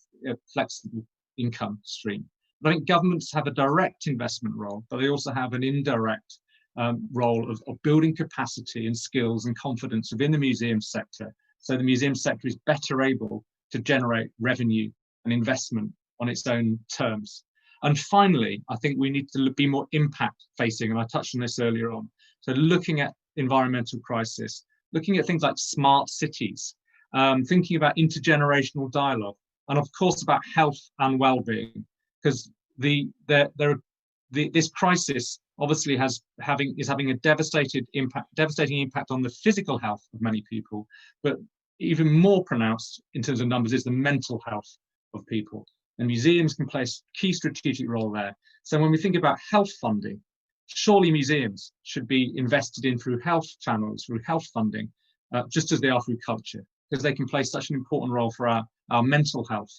flexible income stream. But I think governments have a direct investment role, but they also have an indirect role of building capacity and skills and confidence within the museum sector, so the museum sector is better able to generate revenue and investment on its own terms. And finally, I think we need to be more impact facing, and I touched on this earlier on. So looking at environmental crisis, looking at things like smart cities, thinking about intergenerational dialogue, and of course about health and well-being, because this crisis obviously is having a devastating impact on the physical health of many people, but even more pronounced in terms of numbers is the mental health of people. And museums can play a key strategic role there. So when we think about health funding, surely museums should be invested in through health channels, through health funding, just as they are through culture, because they can play such an important role for our mental health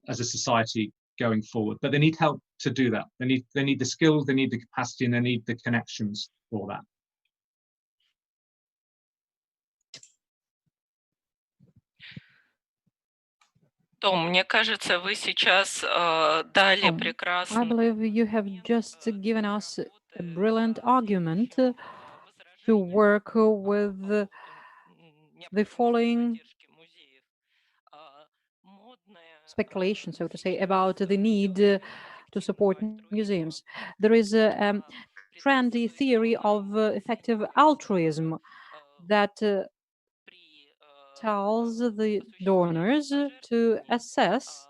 as a society going forward. But they need help to do that. They need the skills, they need the capacity, and they need the connections for that. Том, мне кажется, вы сейчас дали I прекрасный believe you have just given us a brilliant argument to work with the following speculation, so to say, about the need to support museums. There is a trendy theory of effective altruism that tells the donors to assess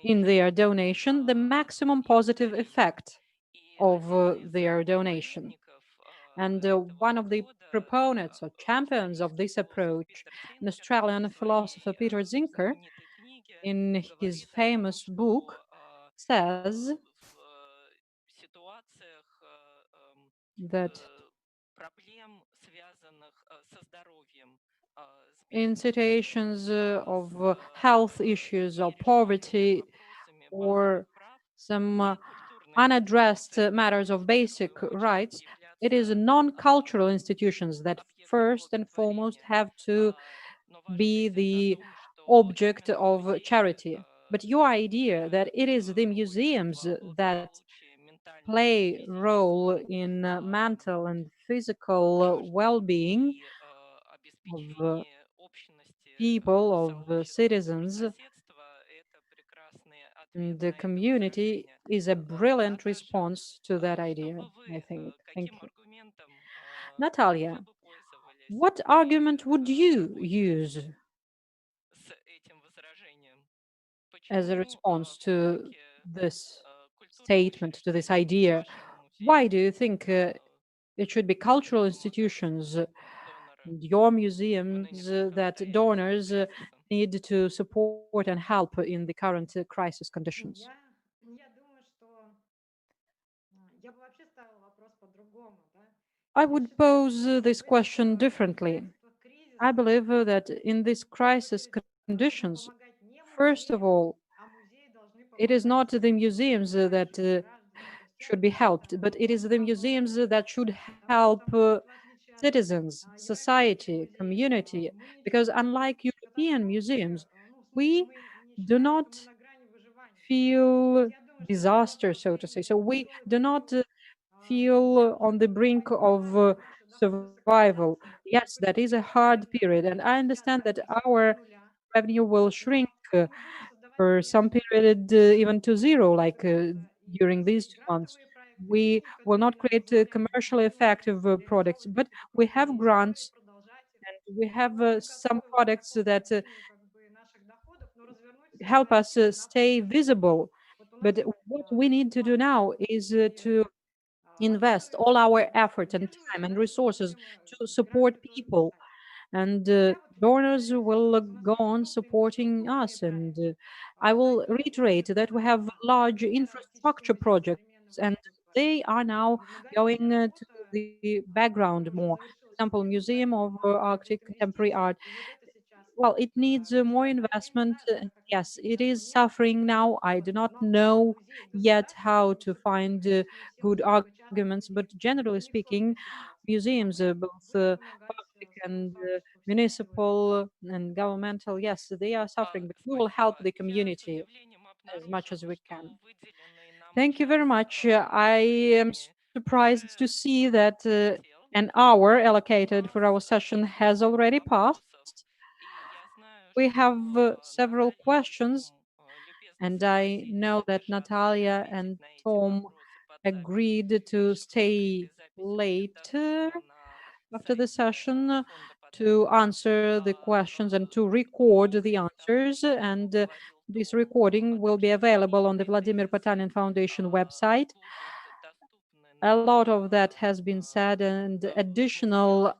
in their donation the maximum positive effect of their donation. And one of the proponents or champions of this approach, an Australian philosopher, Peter Zinker, in his famous book, says that in situations of health issues or poverty or some unaddressed matters of basic rights, it is non-cultural institutions that first and foremost have to be the object of charity. But your idea that it is the museums that play role in mental and physical well-being of people, of citizens, and the community is a brilliant response to that idea, I think. Thank you. Natalia, what argument would you use as a response to this statement, to this idea? Why do you think it should be cultural institutions, your museums, that donors need to support and help in the current crisis conditions? Я думаю, что я бы вообще ставила вопрос по-другому, да. I Я would считаю, pose что в this этих question differently. обстоятельствах I кризиса believe that in this crisis должны conditions, помогать не first of музеям, all, а музеи должны it is помогать not the museums that нашим гражданам. То есть should это be надо helped, but it is the museums обоим. that should Потому help что мы, в отличие от citizens, европейских society, музеев, community, мы не because чувствуем unlike European катастрофы, museums, ну, в смысле, we мы не do считаем, что мы not на грани выживания. То есть feel я думаю, что этот disaster, вопрос so to say. So именно we стоит do not вслух feel on the взять, brink of понимая, что наши доходы survival. сократятся, и Yes, that is a постепенно hard вернемся period, к and I 50, understand да, that 50 our до нуля. revenue will shrink Но мы будем создавать, for some конечно, period even to zero, like создаются и during these 2 months. грантовые проекты, We денег, will которые not нам create позволяют commercially продолжить effective products, реализовывать but эти we крупные have истории, grants продолжать их. and we И have вот мы some готовы вот products такую that линию как бы наших доходов, но развернуть все это help us рассчитано на stay потребителей. visible. Вот у нас But what we need to do бесплатные now is туристические to invest откры all our effort and поддерживают time and проекты, resources музеи to гранты support тоже people. писать. And Я вот donors повторяю еще will раз, у нас go есть on крупные supporting инфраструктурные us. And проекты, I will такие reiterate как that we have large Центр артистического infrastructure музея projects, современного and искусства. they are now going Многолетняя to работа, the background которая уже more. For завершилась example, успешно, Museum поэтому of нам нужно Arctic будет Contemporary инвестиций. Art. И вот это сейчас Well, it needs more непростая время, investment. да, так как Yes, it действительно is нет suffering now. I вот do not нового know музея yet государственного, how потому to что это find практически не good силами только частных arguments, but музеев. generally У них speaking, сложная ситуация. А museums, мы both будем помогать public своему and сообществу всячески в этом. municipal and governmental, yes, they are suffering, but we will help the community as much as we can. Thank you very much. I am surprised to see that an hour allocated for our session has already passed. We have several questions, and I know that Natalia and Tom agreed to stay later after the session to answer the questions and to record the answers. And this recording will be available on the Vladimir Potanin Foundation website. A lot of that has been said, and additional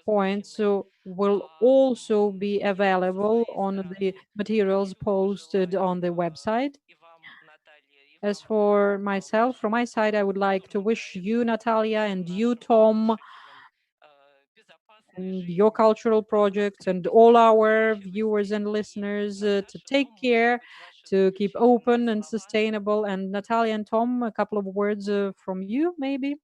points will also be available on the materials posted on the website. As for myself, from my side, I would like to wish you, Natalia, and you, Tom, and your cultural projects, and all our viewers and listeners to take care, to keep open and sustainable. And Natalia and Tom, a couple of words from you, maybe?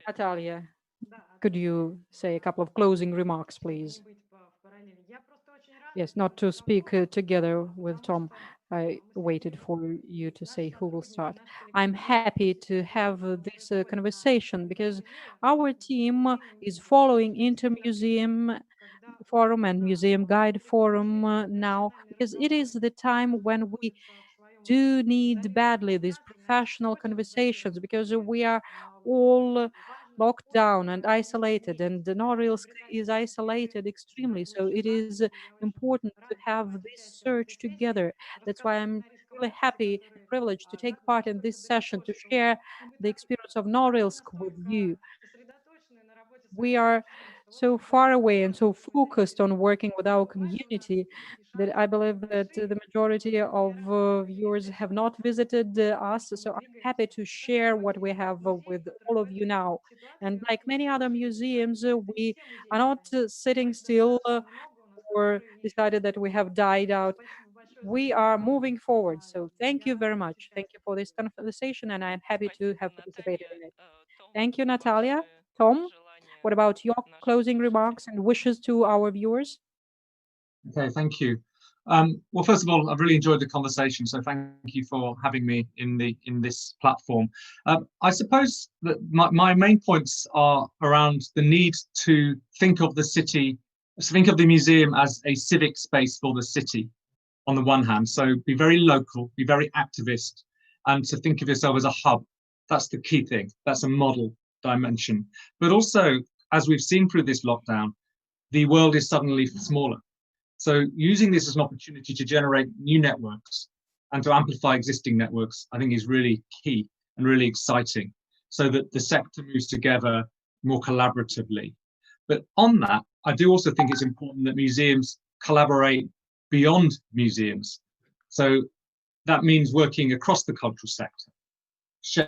Natalia, Да, could you say a couple of closing remarks, чтобы не please? быть в параллели. Я просто очень рада Yes, этому not to speak разговору, together with потому Tom. что I мы waited следим, for you to наши say who will сотрудники, start. наш I'm коллектив happy to have уже this ходит conversation на because музеи, our team музейные is уикенды. following И действительно, Inter-Museum когда Forum and Museum Guide коллектив Forum музеев now, профессиональный, because it is the time руководит, when we находится в своем do need замеченном badly these пространстве, на этой professional охоте за conversations, because ценностями, we are в all важных locked способах down and находиться isolated, вместе, and the Norilsk обретать is успехи, isolated extremely. So лучшие it is практики. Я очень important to рада have принимать this участие в этой search сессии, together. That's why рассказать о I'm Норильском really опыте, happy and который privileged to take так part in находится this далеко, session to что share мы the так experience of мы Norilsk with you. настолько сосредоточены на работе с We своим are сообществом, что, в so общем-то, far away and so музей focused on working with our важен, community и that шансы I очень believe that большие. the majority И я of рада, что мы viewers вместе have идем not visited и us. что мы So I'm happy двигаемся. to И так как share мы what we have музей, with который all в of you этой now. ситуации And like many other активизируется, да, museums, и не we все музеи are not стоят. sitting Их still достаточно много у нас, or которые еще decided that we двигаются. have died И out. спасибо большое за We are разговор. moving forward. So thank Я you рада very быть much. Thank you for this участницей. conversation, and I'm happy to have participated in it. Thank you, Natalia. Tom? What about your closing remarks and wishes to our viewers? Okay, thank you. Well, first of all, I've really enjoyed the conversation, so thank you for having me in this platform. I suppose that my main points are around the need to think of the city, think of the museum as a civic space for the city, on the one hand. So be very local, be very activist, and to think of yourself as a hub. That's the key thing. That's a model dimension. But also, as we've seen through this lockdown, the world is suddenly smaller. So using this as an opportunity to generate new networks and to amplify existing networks, I think is really key and really exciting, so that the sector moves together more collaboratively. But on that, I do also think it's important that museums collaborate beyond museums. So that means working across the cultural sector.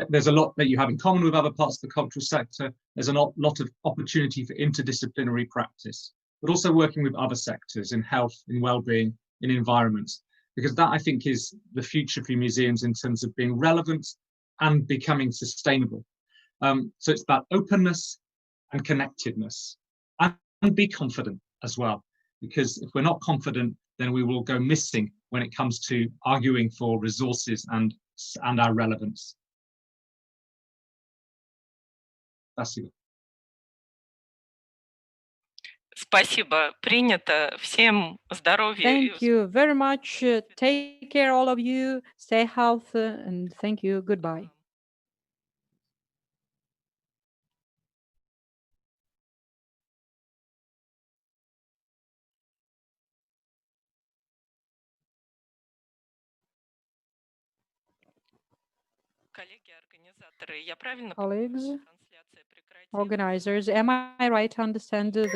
There's a lot that you have in common with other parts of the cultural sector. There's a lot of opportunity for interdisciplinary practice, but also working with other sectors in health, in well-being, in environments, because that, I think, is the future for museums in terms of being relevant and becoming sustainable. So it's about openness and connectedness, and be confident as well, because if we're not confident, then we will go missing when it comes to arguing for resources and our relevance. Спасибо. Спасибо, принято. Всем здоровья и Thank you very much. Take care, all of you. Stay healthy, and thank you. Goodbye. коллеги-организаторы, я правильно Colleagues, понимаю, что трансляция прекратилась? organizers, am I right to understand that